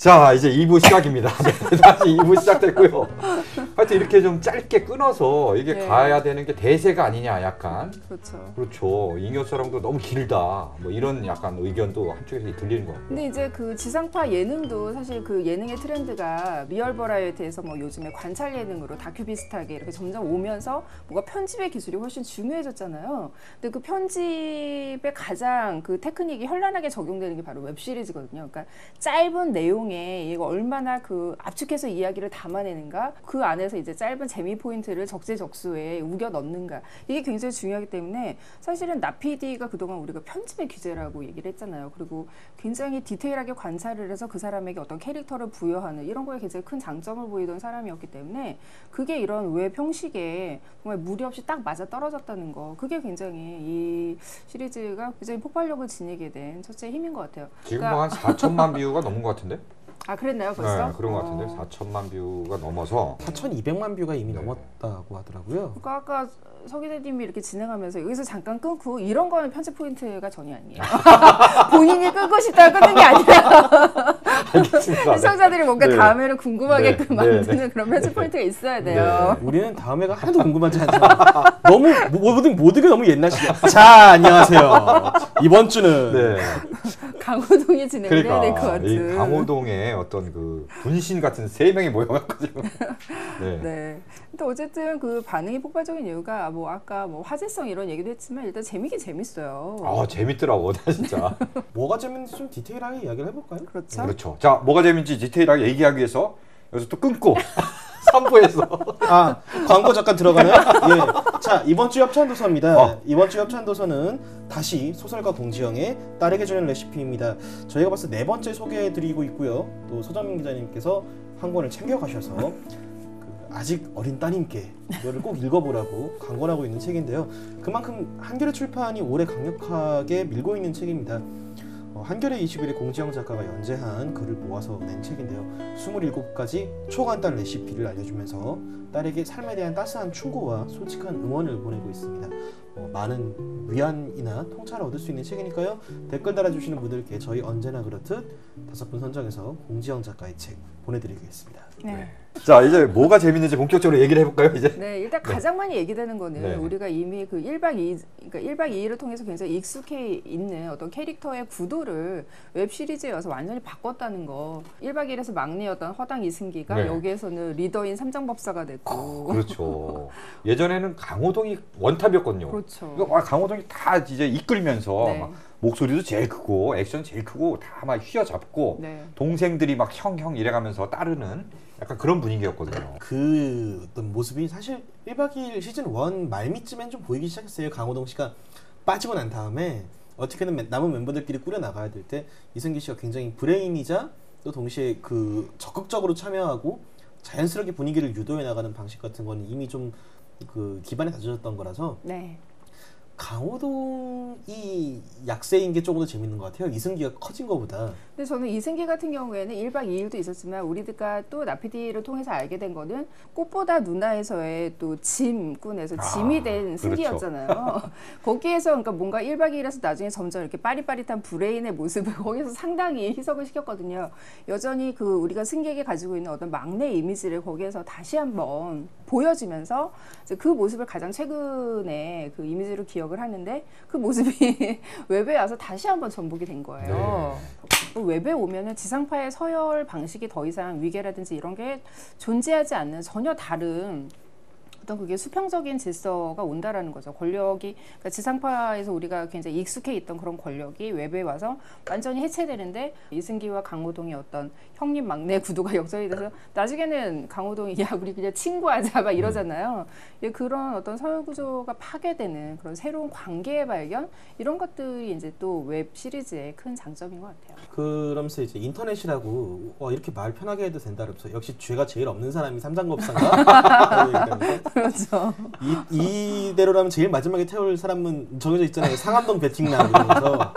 자, 이제 2부 시작입니다. 네, 다시 2부 시작됐고요. 하여튼 이렇게 좀 짧게 끊어서 이게 네. 가야 되는 게 대세가 아니냐, 약간. 그렇죠. 그렇죠. 잉여사랑도 너무 길다. 뭐 이런 약간 의견도 한쪽에서 들리는 것 같고. 근데 이제 그 지상파 예능도 사실 그 예능의 트렌드가 리얼 버라이어티에서 뭐 요즘에 관찰 예능으로 다큐 비슷하게 이렇게 점점 오면서 뭔가 편집의 기술이 훨씬 중요해졌잖아요. 근데 그 편집의 가장 그 테크닉이 현란하게 적용되는 게 바로 웹시리즈거든요. 그러니까 짧은 내용에 얘가 얼마나 그 압축해서 이야기를 담아내는가, 그 안에서 이제 짧은 재미 포인트를 적재적소에 우겨 넣는가, 이게 굉장히 중요하기 때문에 사실은 나PD가 그동안 우리가 편집의 귀재라고 얘기를 했잖아요. 그리고 굉장히 디테일하게 관찰을 해서 그 사람에게 어떤 캐릭터를 부여하는 이런 거에 굉장히 큰 장점을 보이던 사람이었기 때문에 그게 이런 웹 형식에 정말 무리 없이 딱 맞아 떨어졌다는 거, 그게 굉장히 이 시리즈가 굉장히 폭발력을 지니게 된 첫째 힘인 것 같아요. 지금 그러니까, 뭐 한 4천만 뷰가 넘은 것 같은데? 아 그랬나요 벌써? 네, 그런 것 같은데. 4천만 뷰가 넘어서 4,200만 뷰가 이미 넘었다고 하더라고요. 그러니까 아까 서 기자님이 이렇게 진행하면서 여기서 잠깐 끊고 이런 거는 편집 포인트가 전혀 아니에요. 본인이 끊고 싶다가 끊는 게 아니라 알겠습니다. 시청자들이 뭔가 네. 다음에는 궁금하게끔 네. 만드는 네. 그런 편집 포인트가 있어야 돼요. 우리는 다음에가 하나도 궁금하지 않잖아. 너무 모든 게 너무 옛날식이야. 자, 안녕하세요. 이번 주는 네. 강호동이 진행을 해야 될 것 그러니까 같은. 이 강호동의 어떤 그 분신 같은 3명이 모여가지고 네. 네. 근데 어쨌든 그 반응이 폭발적인 이유가 뭐 아까 뭐 화제성 이런 얘기도 했지만 일단 재미긴 재밌어요. 아, 재밌더라고, 나 진짜. 뭐가 재밌는지 좀 디테일하게 이야기를 해볼까요? 그렇죠. 그렇죠. 자, 뭐가 재밌는지 디테일하게 얘기하기 위해서 여기서 또 끊고 3부에서 아, 광고 잠깐 들어가나요? 예. 자, 이번 주 협찬도서입니다. 이번 주 협찬도서는 다시 소설가 공지영의 딸에게 주는 레시피입니다. 저희가 벌써 4번째 소개해드리고 있고요. 또 서정민 기자님께서 한 권을 챙겨가셔서 아직 어린 따님께 이거를 꼭 읽어보라고 강권하고 있는 책인데요. 그만큼 한겨레 출판이 올해 강력하게 밀고 있는 책입니다. 한겨레 21의 공지영 작가가 연재한 글을 모아서 낸 책인데요. 27가지 초간단 레시피를 알려주면서 딸에게 삶에 대한 따스한 충고와 솔직한 응원을 보내고 있습니다. 많은 위안이나 통찰을 얻을 수 있는 책이니까요. 댓글 달아주시는 분들께 저희 언제나 그렇듯 5분 선정해서 공지영 작가의 책 보내드리겠습니다. 네. 자, 이제 뭐가 재밌는지 본격적으로 얘기를 해볼까요, 이제? 네, 일단 가장 많이 얘기되는 거는 네. 우리가 이미 그 1박 2일, 그러니까 1박 2일을 통해서 굉장히 익숙해 있는 어떤 캐릭터의 구도를 웹시리즈에 와서 완전히 바꿨다는 거. 1박 2일에서 막내였던 허당 이승기가 네. 여기에서는 리더인 삼장법사가 됐고. 그렇죠. 예전에는 강호동이 원탑이었거든요. 그렇죠. 그러니까 강호동이 다 이제 이끌면서 네. 막 목소리도 제일 크고 액션 제일 크고 다 막 휘어잡고 네. 동생들이 막 형 이래가면서 따르는 약간 그런 분위기였거든요. 그 어떤 모습이 사실 1박 2일 시즌 1 말미쯤엔 좀 보이기 시작했어요. 강호동 씨가 빠지고 난 다음에 어떻게든 남은 멤버들끼리 꾸려 나가야 될 때 이승기 씨가 굉장히 브레인이자 또 동시에 그 적극적으로 참여하고 자연스럽게 분위기를 유도해 나가는 방식 같은 거는 이미 좀 그 기반에 다져졌던 거라서 네. 강호동이 약세인 게 조금 더 재밌는 것 같아요. 이승기가 커진 것보다. 근데 저는 이승기 같은 경우에는 1박 2일도 있었지만 우리가 또 나PD를 통해서 알게 된 거는 꽃보다 누나에서의 또 짐꾼에서 짐이 된 승기였잖아요. 거기에서 그러니까 뭔가 1박 2일에서 나중에 점점 이렇게 빠릿빠릿한 브레인의 모습을 거기서 상당히 희석을 시켰거든요. 여전히 그 우리가 승기에게 가지고 있는 어떤 막내 이미지를 거기에서 다시 한번 보여주면서 이제 그 모습을 가장 최근에 그 이미지로 기억을 하는데 그 모습이 웹에 와서 다시 한번 전복이 된 거예요. 네. 웹에 오면은 지상파의 서열 방식이 더 이상 위계라든지 이런 게 존재하지 않는 전혀 다른 어떤 그게 수평적인 질서가 온다라는 거죠. 권력이 그러니까 지상파에서 우리가 굉장히 익숙해 있던 그런 권력이 웹에 와서 완전히 해체되는데 이승기와 강호동의 어떤 형님 막내 구도가 역전이 돼서 나중에는 강호동이 야 우리 그냥 친구하자 막 이러잖아요. 그런 어떤 서열 구조가 파괴되는 그런 새로운 관계의 발견 이런 것들이 이제 또 웹 시리즈의 큰 장점인 것 같아요. 그러면서 이제 인터넷이라고 이렇게 말 편하게 해도 된다 그러면서 역시 죄가 제일 없는 사람이 삼장법사인가? 그렇죠. 이대로라면 제일 마지막에 태울 사람은 정해져 있잖아요. 상암동 베팅남 이러면서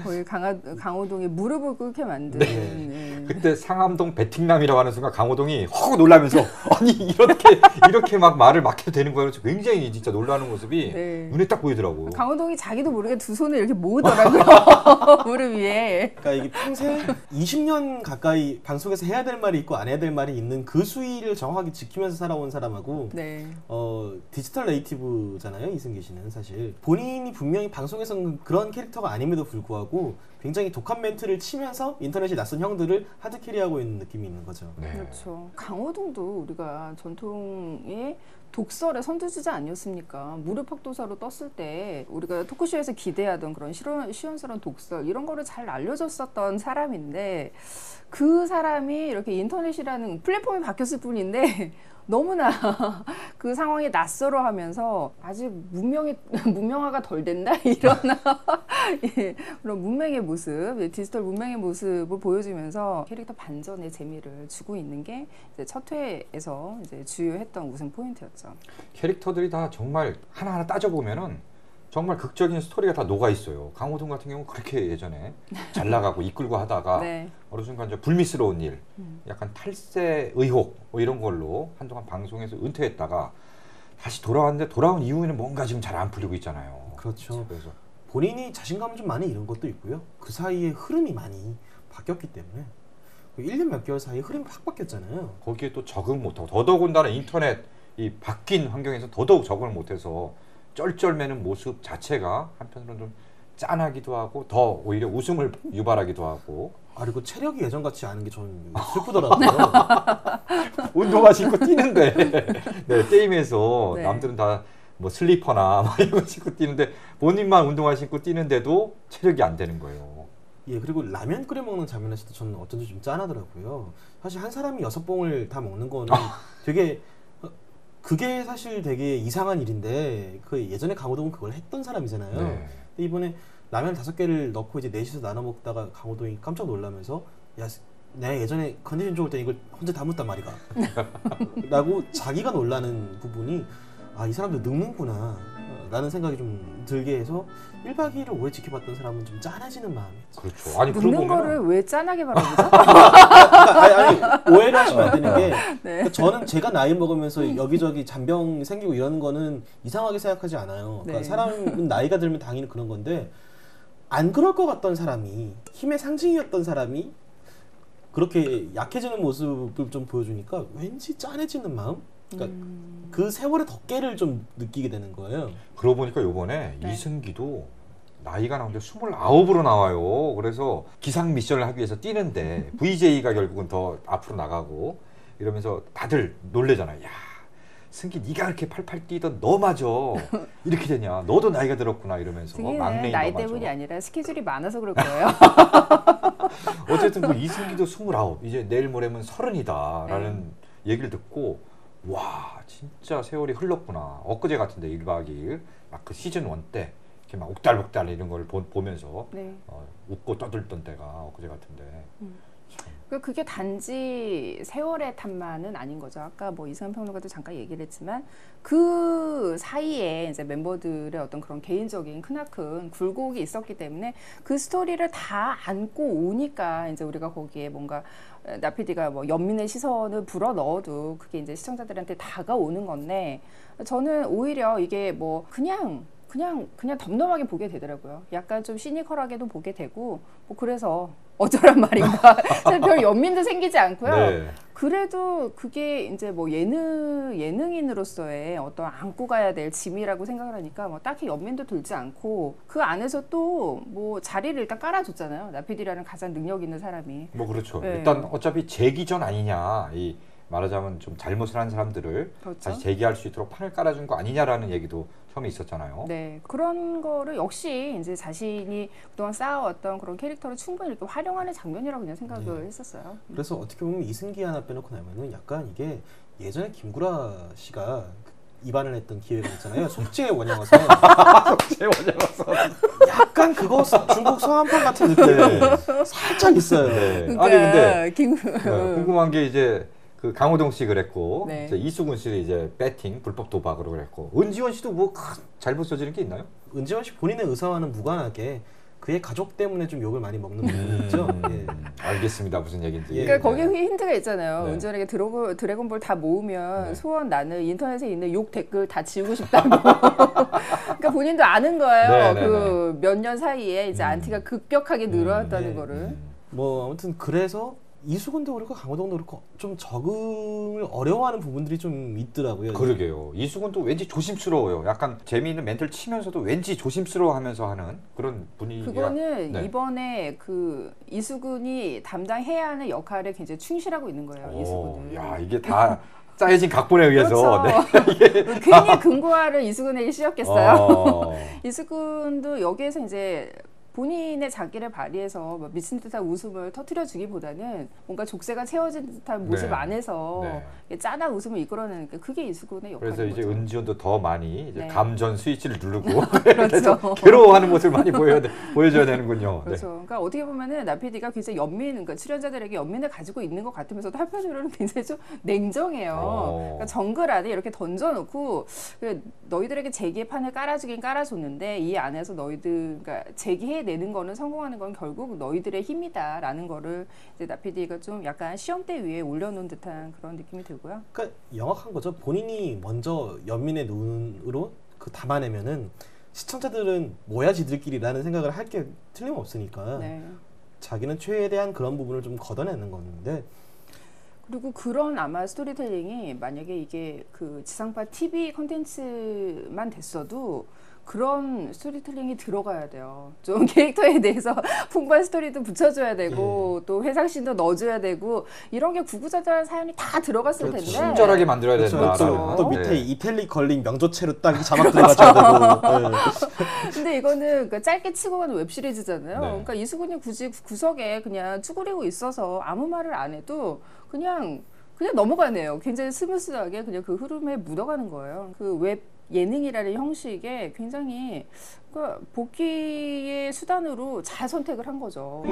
거의 강호동의 무릎을 꿇게 만든. 네. 네. 그때 상암동 베팅남이라고 하는 순간 강호동이 허 놀라면서 아니 이렇게 막 말을 막 해도 되는 거야. 그래서 굉장히 진짜 놀라는 모습이 네. 눈에 딱 보이더라고. 강호동이 자기도 모르게 두 손을 이렇게 모으더라고요. 무릎 위에. 그러니까 이게 평생 20년 가까이 방송에서 해야 될 말이 있고 안 해야 될 말이 있는 그 수위를 정확하게 지키면서 살아온 사람하고 네. 디지털 네이티브잖아요. 이승기 씨는 사실 본인이 분명히 방송에서는 그런 캐릭터가 아님에도 불구하고 굉장히 독한 멘트를 치면서 인터넷의 낯선 형들을 하드캐리하고 있는 느낌이 있는 거죠. 네. 그렇죠. 강호동도 우리가 전통의 독설의 선두주자 아니었습니까? 무릎팍도사로 떴을 때 우리가 토크쇼에서 기대하던 그런 시원스러운 독설 이런 거를 잘 알려줬었던 사람인데 그 사람이 이렇게 인터넷이라는 플랫폼이 바뀌었을 뿐인데 너무나 그 상황에 낯설어하면서 아직 문명화가 덜 된다 이런 예, 그런 문맹의 모습, 디지털 문맹의 모습을 보여주면서 캐릭터 반전의 재미를 주고 있는 게 이제 첫 회에서 이제 주요했던 우승 포인트였죠. 캐릭터들이 다 정말 하나하나 따져보면은 정말 극적인 스토리가 다 녹아 있어요. 강호동 같은 경우는 그렇게 예전에 잘 나가고 이끌고 하다가 네. 어느 순간 좀 불미스러운 일, 약간 탈세 의혹 뭐 이런 걸로 한동안 방송에서 은퇴했다가 다시 돌아왔는데 돌아온 이후에는 뭔가 지금 잘 안 풀리고 있잖아요. 그렇죠. 그래서 본인이 자신감을 좀 많이 잃은 것도 있고요. 그 사이에 흐름이 많이 바뀌었기 때문에 1년 몇 개월 사이에 흐름이 확 바뀌었잖아요. 거기에 또 적응 못하고 더더군다나 인터넷 이 바뀐 환경에서 더더욱 적응을 못해서 쩔쩔매는 모습 자체가 한편으로는 좀 짠하기도 하고 더 오히려 웃음을 유발하기도 하고. 그리고 체력이 예전 같지 않은 게 좀 슬프더라고요. 운동화 신고 뛰는데 네, 게임에서 네. 남들은 다 뭐 슬리퍼나 막 이런 거 신고 뛰는데 본인만 운동화 신고 뛰는데도 체력이 안 되는 거예요. 예, 그리고 라면 끓여 먹는 장면에서도 저는 어쩐지 좀 짠하더라고요. 사실 한 사람이 6봉을 다 먹는 거는 되게 그게 사실 되게 이상한 일인데 그 예전에 강호동은 그걸 했던 사람이잖아요. 네. 근데 이번에 라면 5개를 넣고 이제 넷이서 나눠 먹다가 강호동이 깜짝 놀라면서 야, 내가 예전에 컨디션 좋을 때 이걸 혼자 다 먹단 말이가 라고 자기가 놀라는 부분이 이 사람들 늙는구나 라는 생각이 좀 들게 해서 1박 2일을 오래 지켜봤던 사람은 좀 짠해지는 마음이었죠. 그렇죠. 아니 그러고 묻는 보면 거를 왜 짠하게 말하죠? 아니, 오해를 하시면 안 되는 게 네. 그러니까 저는 제가 나이 먹으면서 여기저기 잔병 생기고 이런 거는 이상하게 생각하지 않아요. 그러니까 네. 사람은 나이가 들면 당연히 그런 건데 안 그럴 것 같던 사람이 힘의 상징이었던 사람이 그렇게 약해지는 모습을 좀 보여주니까 왠지 짠해지는 마음? 그러니까 그 세월의 덮개를 좀 느끼게 되는 거예요. 그러고 보니까 요번에 네. 이승기도 나이가 나오는데 29으로 나와요. 그래서 기상 미션을 하기 위해서 뛰는데 VJ가 결국은 더 앞으로 나가고 이러면서 다들 놀래잖아요. 야, 승기 네가 그렇게 팔팔 뛰던 너마저 이렇게 되냐. 너도 나이가 들었구나 이러면서 등에는 막내인 나이 너마저. 때문이 아니라 스케줄이 많아서 그럴 거예요. 어쨌든 그 이승기도 29 이제 내일 모레면 30이다라는 얘기를 듣고 와 진짜 세월이 흘렀구나. 엊그제 같은데 1박 2일 막 그 시즌 1 때 이렇게 막 옥달복달 이런 걸 보면서 네. 웃고 떠들던 때가 엊그제 같은데 그게 단지 세월의 탓만은 아닌 거죠. 아까 뭐 이승환 평론가도 잠깐 얘기를 했지만 그 사이에 이제 멤버들의 어떤 그런 개인적인 크나큰 굴곡이 있었기 때문에 그 스토리를 다 안고 오니까 이제 우리가 거기에 뭔가 나피디가 뭐 연민의 시선을 불어 넣어도 그게 이제 시청자들한테 다가오는 건데 저는 오히려 이게 뭐 그냥 덤덤하게 보게 되더라고요. 약간 좀 시니컬하게도 보게 되고 뭐 그래서 어쩌란 말인가. 별 연민도 생기지 않고요. 네. 그래도 그게 이제 뭐 예능인으로서의 어떤 안고 가야 될 짐이라고 생각을 하니까 뭐 딱히 연민도 들지 않고 그 안에서 또 뭐 자리를 일단 깔아줬잖아요. 나피디라는 가장 능력 있는 사람이. 뭐 그렇죠. 네. 일단 어차피 재기전 아니냐. 이 말하자면 좀 잘못을 한 사람들을 그렇죠. 다시 재기할 수 있도록 판을 깔아준 거 아니냐라는 얘기도 처음에 있었잖아요. 네, 그런 거를 역시 이제 자신이 그동안 쌓아왔던 그런 캐릭터를 충분히 이렇게 활용하는 장면이라고 그냥 생각을 했었어요. 그래서 어떻게 보면 이승기 하나 빼놓고 나면은 약간 이게 예전에 김구라 씨가 입안을 했던 기회가 있잖아요. 속죄의 원형어선. 속죄의 원형어선. 약간 그거 중국 성한판 같은 느낌이 살짝 있어요. 네. 그러니까 아니 근데 궁금한 게 이제 그 강호동 씨 그랬고 네. 이제 이수근 씨 이제 배팅 불법 도박으로 그랬고 은지원 씨도 뭐 잘못 써지는 게 있나요? 은지원 씨 본인의 의사와는 무관하게 그의 가족 때문에 좀 욕을 많이 먹는 부분이 있죠. 예. 알겠습니다. 무슨 얘기인지. 예. 그러니까 거기 힌트가 있잖아요. 네. 은전에게 드래곤볼 다 모으면 네. 소원 나는 인터넷에 있는 욕 댓글 다 지우고 싶다고. 그러니까 본인도 아는 거예요. 네, 네, 그 몇 년 사이에 이제 안티가 급격하게 늘어났다는 네. 거를. 뭐 아무튼 그래서 이수근도 그렇고 강호동도 그렇고 좀 적응을 어려워하는 부분들이 좀 있더라고요. 그러게요. 이수근도 왠지 조심스러워요. 약간 재미있는 멘트를 치면서도 왠지 조심스러워하면서 하는 그런 분위기가. 그거는 네. 이번에 그 이수근이 담당해야 하는 역할에 굉장히 충실하고 있는 거예요. 이수근은. 야, 이게 다 짜여진 각본에 의해서. 그렇죠. 괜히 금고화를 이수근에게 씌웠겠어요. 어. 이수근도 여기에서 이제 본인의 자기를 발휘해서 뭐 미친 듯한 웃음을 터뜨려주기보다는 뭔가 족쇄가 채워진 듯한 모습 네. 안에서 네. 짠한 웃음을 이끌어내니까 그게 이수근의 역할인 그래서 이제 거죠. 은지원도 더 많이 이제 네. 감전 스위치를 누르고 그렇죠. 괴로워하는 모습을 많이 보여줘야 되는군요. 그렇죠. 그러니까 어떻게 보면은 나피디가 굉장히 그러니까 출연자들에게 연민을 가지고 있는 것 같으면서도 한편으로는 굉장히 좀 냉정해요. 그러니까 정글 안에 이렇게 던져놓고 너희들에게 제기의 판을 깔아주긴 깔아줬는데 이 안에서 너희들 그러니까 제기해내는 거는 성공하는 건 결국 너희들의 힘이다라는 거를 이제 나피디가 좀 약간 시험대 위에 올려놓은 듯한 그런 느낌이 들고요. 그러니까 영악한 거죠. 본인이 먼저 연민의 눈으로 그 담아내면은 시청자들은 뭐야 지들끼리라는 생각을 할 게 틀림없으니까 네. 자기는 최대한 그런 부분을 좀 걷어내는 건데 그리고 그런 아마 스토리텔링이 만약에 이게 그 지상파 TV 컨텐츠만 됐어도 그런 스토리텔링이 들어가야 돼요. 좀 캐릭터에 대해서 풍부한 스토리도 붙여줘야 되고 또 회상씬도 넣어줘야 되고 이런 게 구구절절한 사연이 다 들어갔을 텐데 친절하게 만들어야 그렇죠. 된다. 또 밑에 네. 이탈릭 걸린 명조체로 딱 자막 들어가줘야 되고 네. 근데 이거는 그 짧게 치고 가는 웹시리즈잖아요. 네. 그러니까 이수근이 굳이 구석에 그냥 쭈그리고 있어서 아무 말을 안 해도 그냥 넘어가네요. 굉장히 스무스하게 그냥 그 흐름에 묻어가는 거예요. 그 웹 예능이라는 형식에 굉장히 그 복귀의 수단으로 잘 선택을 한 거죠.